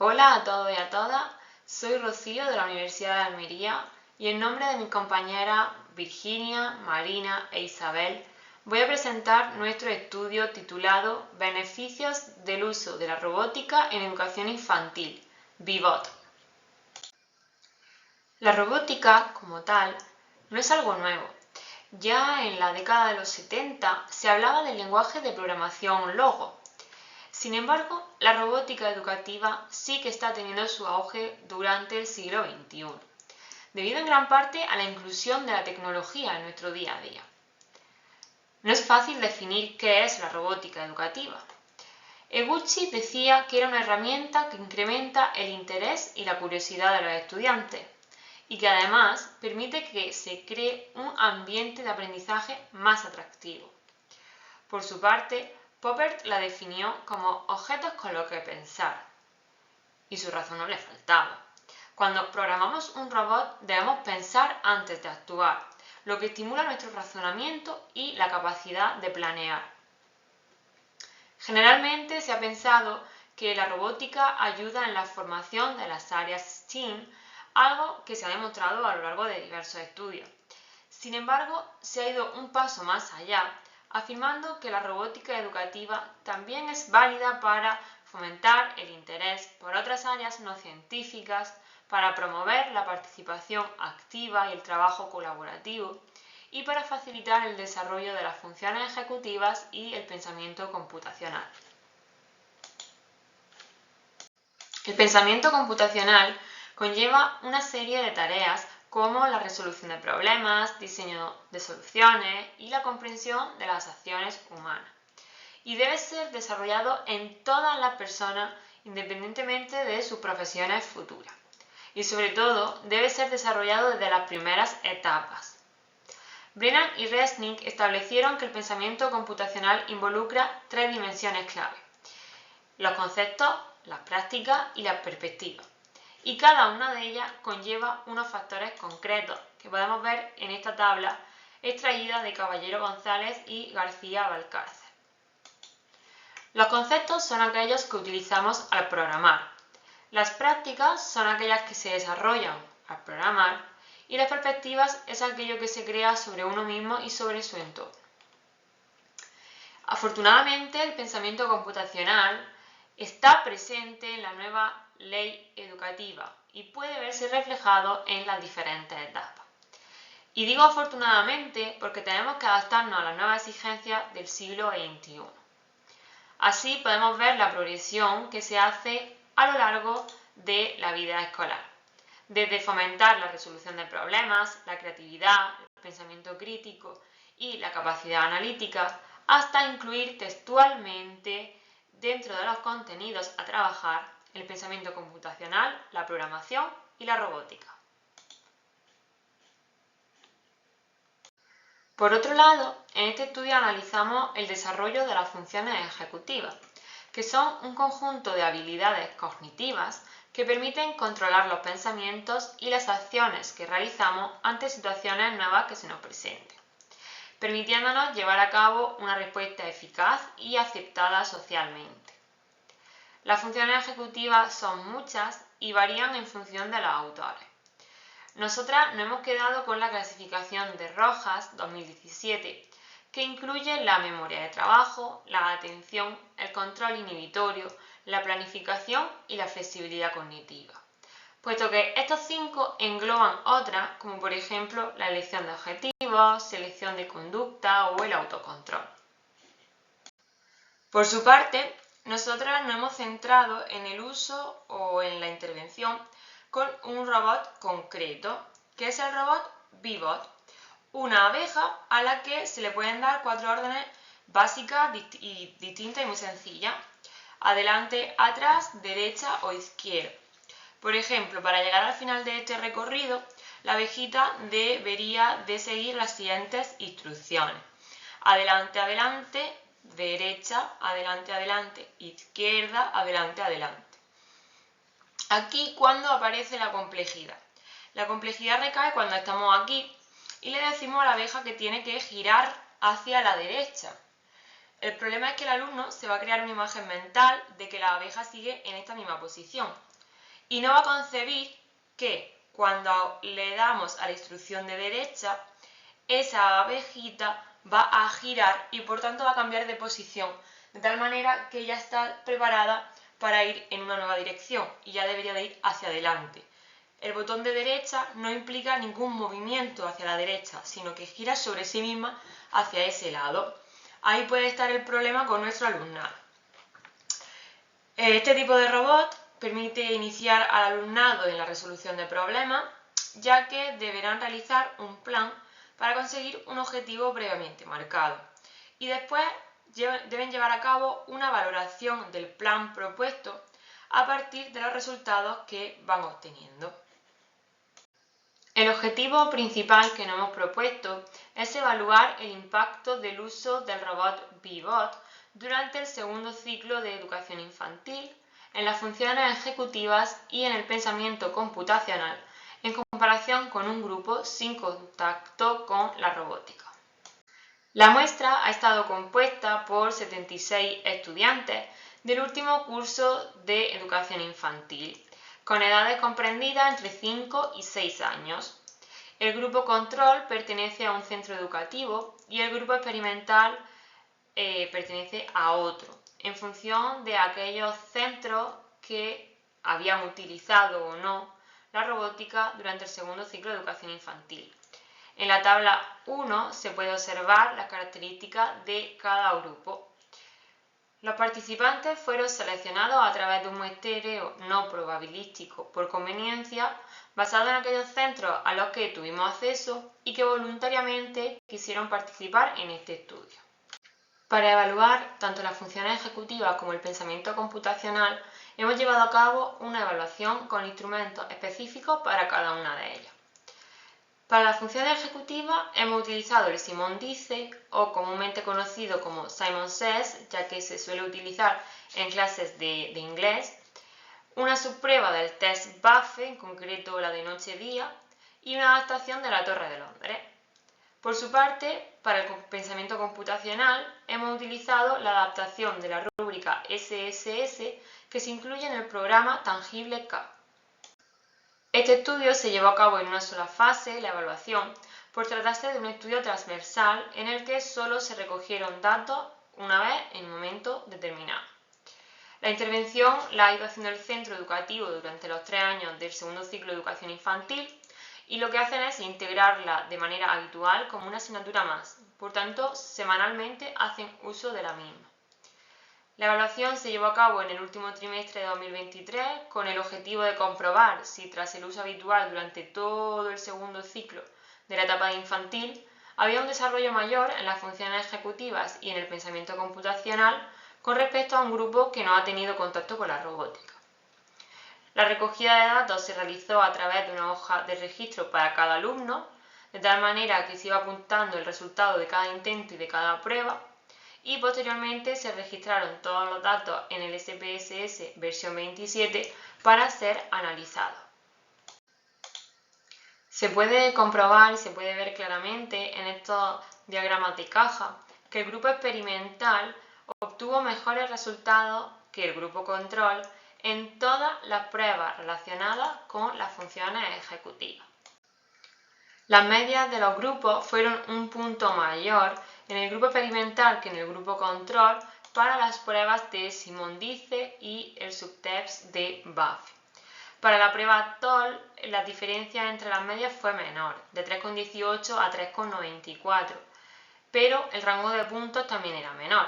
Hola a todos y a todas, soy Rocío de la Universidad de Almería y en nombre de mis compañeras Virginia, Marina e Isabel voy a presentar nuestro estudio titulado Beneficios del uso de la robótica en educación infantil, VIVOT. La robótica, como tal, no es algo nuevo. Ya en la década de los 70 se hablaba del lenguaje de programación Logo. Sin embargo, la robótica educativa sí que está teniendo su auge durante el siglo XXI, debido en gran parte a la inclusión de la tecnología en nuestro día a día. No es fácil definir qué es la robótica educativa. Eguchi decía que era una herramienta que incrementa el interés y la curiosidad de los estudiantes y que además permite que se cree un ambiente de aprendizaje más atractivo. Por su parte, Poppert la definió como objetos con los que pensar. Y su razón no le faltaba. Cuando programamos un robot debemos pensar antes de actuar, lo que estimula nuestro razonamiento y la capacidad de planear. Generalmente se ha pensado que la robótica ayuda en la formación de las áreas STEAM, algo que se ha demostrado a lo largo de diversos estudios. Sin embargo, se ha ido un paso más allá, afirmando que la robótica educativa también es válida para fomentar el interés por otras áreas no científicas, para promover la participación activa y el trabajo colaborativo, y para facilitar el desarrollo de las funciones ejecutivas y el pensamiento computacional. El pensamiento computacional conlleva una serie de tareas como la resolución de problemas, diseño de soluciones y la comprensión de las acciones humanas. Y debe ser desarrollado en todas las personas independientemente de sus profesiones futuras. Y sobre todo debe ser desarrollado desde las primeras etapas. Brennan y Resnick establecieron que el pensamiento computacional involucra tres dimensiones clave: los conceptos, las prácticas y las perspectivas. Y cada una de ellas conlleva unos factores concretos que podemos ver en esta tabla extraída de Caballero González y García Valcárcel. Los conceptos son aquellos que utilizamos al programar. Las prácticas son aquellas que se desarrollan al programar y las perspectivas es aquello que se crea sobre uno mismo y sobre su entorno. Afortunadamente, el pensamiento computacional está presente en la nueva ley educativa y puede verse reflejado en las diferentes etapas. Y digo afortunadamente porque tenemos que adaptarnos a las nuevas exigencias del siglo XXI. Así podemos ver la progresión que se hace a lo largo de la vida escolar, desde fomentar la resolución de problemas, la creatividad, el pensamiento crítico y la capacidad analítica, hasta incluir textualmente dentro de los contenidos a trabajar el pensamiento computacional, la programación y la robótica. Por otro lado, en este estudio analizamos el desarrollo de las funciones ejecutivas, que son un conjunto de habilidades cognitivas que permiten controlar los pensamientos y las acciones que realizamos ante situaciones nuevas que se nos presenten, permitiéndonos llevar a cabo una respuesta eficaz y aceptada socialmente. Las funciones ejecutivas son muchas y varían en función de los autores. Nosotras nos hemos quedado con la clasificación de Rojas 2017, que incluye la memoria de trabajo, la atención, el control inhibitorio, la planificación y la flexibilidad cognitiva, puesto que estos 5 engloban otras, como por ejemplo la elección de objetivos, selección de conducta o el autocontrol. Por su parte, nosotras nos hemos centrado en el uso o en la intervención con un robot concreto, que es el robot VIVOT, una abeja a la que se le pueden dar 4 órdenes básicas y distintas y muy sencillas: adelante, atrás, derecha o izquierda. Por ejemplo, para llegar al final de este recorrido, la abejita debería de seguir las siguientes instrucciones: adelante, adelante, derecha, adelante, adelante, izquierda, adelante, adelante. Aquí, ¿cuándo aparece la complejidad? La complejidad recae cuando estamos aquí y le decimos a la abeja que tiene que girar hacia la derecha. El problema es que el alumno se va a crear una imagen mental de que la abeja sigue en esta misma posición y no va a concebir que cuando le damos a la instrucción de derecha, esa abejita va a girar y por tanto va a cambiar de posición, de tal manera que ya está preparada para ir en una nueva dirección y ya debería de ir hacia adelante. El botón de derecha no implica ningún movimiento hacia la derecha, sino que gira sobre sí misma hacia ese lado. Ahí puede estar el problema con nuestro alumnado. Este tipo de robot permite iniciar al alumnado en la resolución de problemas, ya que deberán realizar un plan para conseguir un objetivo previamente marcado y después deben llevar a cabo una valoración del plan propuesto a partir de los resultados que van obteniendo. El objetivo principal que nos hemos propuesto es evaluar el impacto del uso del robot VBot durante el segundo ciclo de educación infantil, en las funciones ejecutivas y en el pensamiento computacional, en comparación con un grupo sin contacto con la robótica. La muestra ha estado compuesta por 76 estudiantes del último curso de educación infantil, con edades comprendidas entre 5 y 6 años. El grupo control pertenece a un centro educativo y el grupo experimental pertenece a otro, en función de aquellos centros que habían utilizado o no la robótica durante el segundo ciclo de educación infantil. En la tabla 1 se puede observar las características de cada grupo. Los participantes fueron seleccionados a través de un muestreo no probabilístico por conveniencia, basado en aquellos centros a los que tuvimos acceso y que voluntariamente quisieron participar en este estudio. Para evaluar tanto las funciones ejecutivas como el pensamiento computacional, hemos llevado a cabo una evaluación con instrumentos específicos para cada una de ellas. Para las funciones ejecutivas hemos utilizado el Simon Dice, o comúnmente conocido como Simon Says, ya que se suele utilizar en clases de inglés, una subprueba del test BAFE, en concreto la de noche-día, y una adaptación de la Torre de Londres. Por su parte, para el pensamiento computacional hemos utilizado la adaptación de la rúbrica SSS que se incluye en el programa Tangible K. Este estudio se llevó a cabo en una sola fase, la evaluación, por tratarse de un estudio transversal en el que solo se recogieron datos una vez en un momento determinado. La intervención la ha ido haciendo el centro educativo durante los 3 años del segundo ciclo de educación infantil y lo que hacen es integrarla de manera habitual como una asignatura más, por tanto, semanalmente hacen uso de la misma. La evaluación se llevó a cabo en el último trimestre de 2023 con el objetivo de comprobar si tras el uso habitual durante todo el segundo ciclo de la etapa de infantil había un desarrollo mayor en las funciones ejecutivas y en el pensamiento computacional con respecto a un grupo que no ha tenido contacto con la robótica. La recogida de datos se realizó a través de una hoja de registro para cada alumno, de tal manera que se iba apuntando el resultado de cada intento y de cada prueba, y posteriormente se registraron todos los datos en el SPSS versión 27 para ser analizados. Se puede comprobar y se puede ver claramente en estos diagramas de caja que el grupo experimental obtuvo mejores resultados que el grupo control en todas las pruebas relacionadas con las funciones ejecutivas. Las medias de los grupos fueron un punto mayor en el grupo experimental que en el grupo control para las pruebas de Simon Dice y el subtest de BAFE. Para la prueba TOL, la diferencia entre las medias fue menor, de 3,18 a 3,94, pero el rango de puntos también era menor,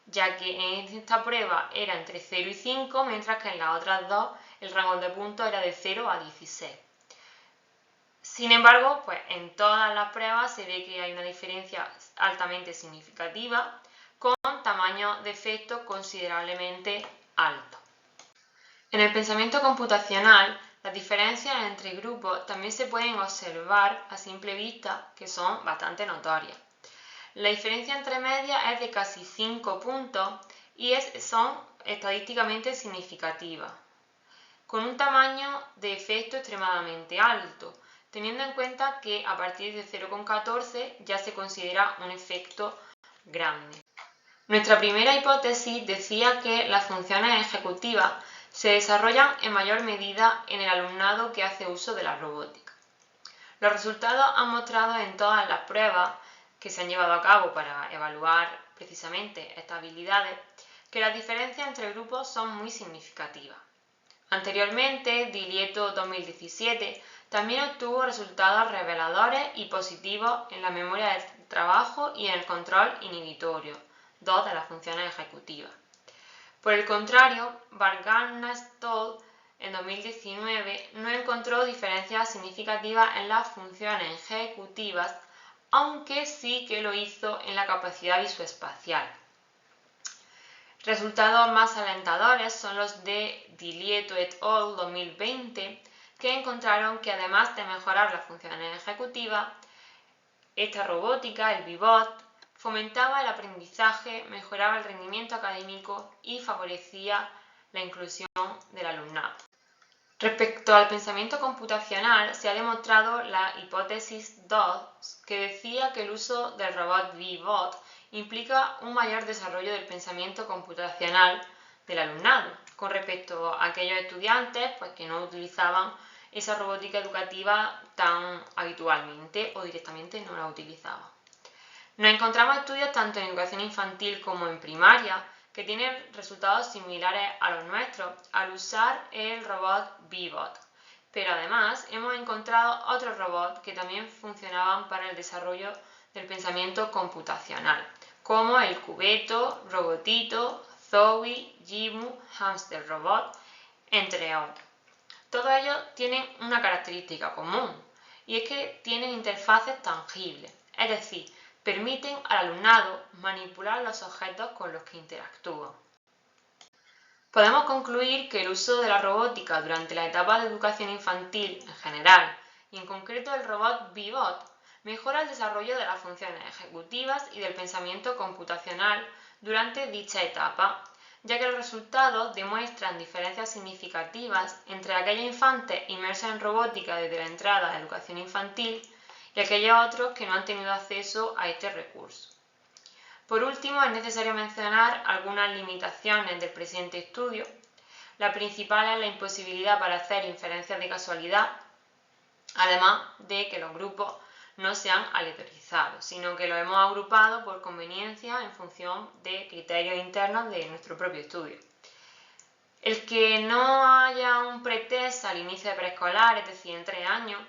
ya que en esta prueba era entre 0 y 5, mientras que en las otras dos el rango de puntos era de 0 a 16. Sin embargo, pues en todas las pruebas se ve que hay una diferencia altamente significativa, con tamaño de efecto considerablemente alto. En el pensamiento computacional, las diferencias entre grupos también se pueden observar a simple vista, que son bastante notorias. La diferencia entre medias es de casi 5 puntos y son estadísticamente significativas, con un tamaño de efecto extremadamente alto, teniendo en cuenta que a partir de 0,14 ya se considera un efecto grande. Nuestra primera hipótesis decía que las funciones ejecutivas se desarrollan en mayor medida en el alumnado que hace uso de la robótica. Los resultados han mostrado en todas las pruebas que se han llevado a cabo para evaluar precisamente estas habilidades que las diferencias entre grupos son muy significativas. Anteriormente, Dilieto 2017 también obtuvo resultados reveladores y positivos en la memoria de trabajo y en el control inhibitorio, dos de las funciones ejecutivas. Por el contrario, Bargana-Stoll en 2019 no encontró diferencias significativas en las funciones ejecutivas, aunque sí que lo hizo en la capacidad visoespacial. Resultados más alentadores son los de Dilieto et al. 2020, que encontraron que además de mejorar las funciones ejecutivas, esta robótica, el ViVot, fomentaba el aprendizaje, mejoraba el rendimiento académico y favorecía la inclusión del alumnado. Respecto al pensamiento computacional, se ha demostrado la hipótesis 2, que decía que el uso del robot ViVot implica un mayor desarrollo del pensamiento computacional del alumnado, con respecto a aquellos estudiantes que no utilizaban esa robótica educativa tan habitualmente o directamente no la utilizaban. Nos encontramos estudios tanto en educación infantil como en primaria que tienen resultados similares a los nuestros al usar el robot ViVot, pero además hemos encontrado otros robots que también funcionaban para el desarrollo del pensamiento computacional, como el Cubeto, Robotito, Zoe, Jimu, Hamster Robot, entre otros. Todos ellos tienen una característica común, y es que tienen interfaces tangibles, es decir, permiten al alumnado manipular los objetos con los que interactúan. Podemos concluir que el uso de la robótica durante la etapa de educación infantil en general, y en concreto el robot ViVot, mejora el desarrollo de las funciones ejecutivas y del pensamiento computacional durante dicha etapa, ya que los resultados demuestran diferencias significativas entre aquellos infantes inmersos en robótica desde la entrada a educación infantil y aquellos otros que no han tenido acceso a este recurso. Por último, es necesario mencionar algunas limitaciones del presente estudio. La principal es la imposibilidad para hacer inferencias de casualidad, además de que los grupos no se han aleatorizado, sino que los hemos agrupado por conveniencia en función de criterios internos de nuestro propio estudio. El que no haya un pretest al inicio de preescolar, es decir, en 3 años,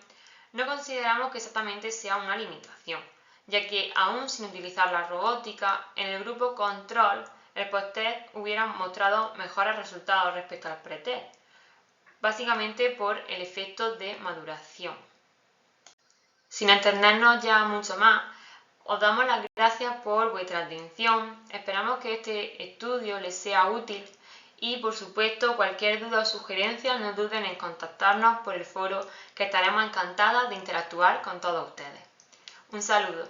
no consideramos que exactamente sea una limitación, ya que aún sin utilizar la robótica, en el grupo control el posttest hubiera mostrado mejores resultados respecto al pretest, básicamente por el efecto de maduración. Sin extendernos ya mucho más, os damos las gracias por vuestra atención, esperamos que este estudio les sea útil y, por supuesto, cualquier duda o sugerencia no duden en contactarnos por el foro, que estaremos encantadas de interactuar con todos ustedes. Un saludo.